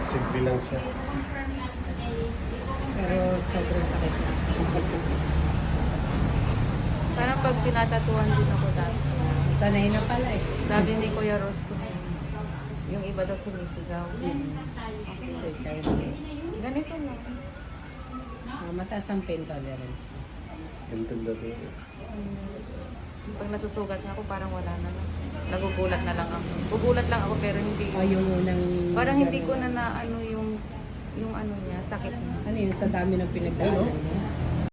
Simple lang siya. Pero sobrang sakit na. Parang pag pinatatuan din ako dati. Sanay na pala eh. Sabi ni Kuya Rosco, yung iba daw sumisigaw. Kasi kahit Ganito lang. mataas ang pain tolerance. Ganito dati. Pag nasusugat na ako, parang wala na lang. Nagugulat na lang ako. Gugulat lang ako pero hindi. Yung unang... Parang hindi ko na ano yung ano niya, sakit niya. Ano yun, sa dami ng pinagdaanan niya?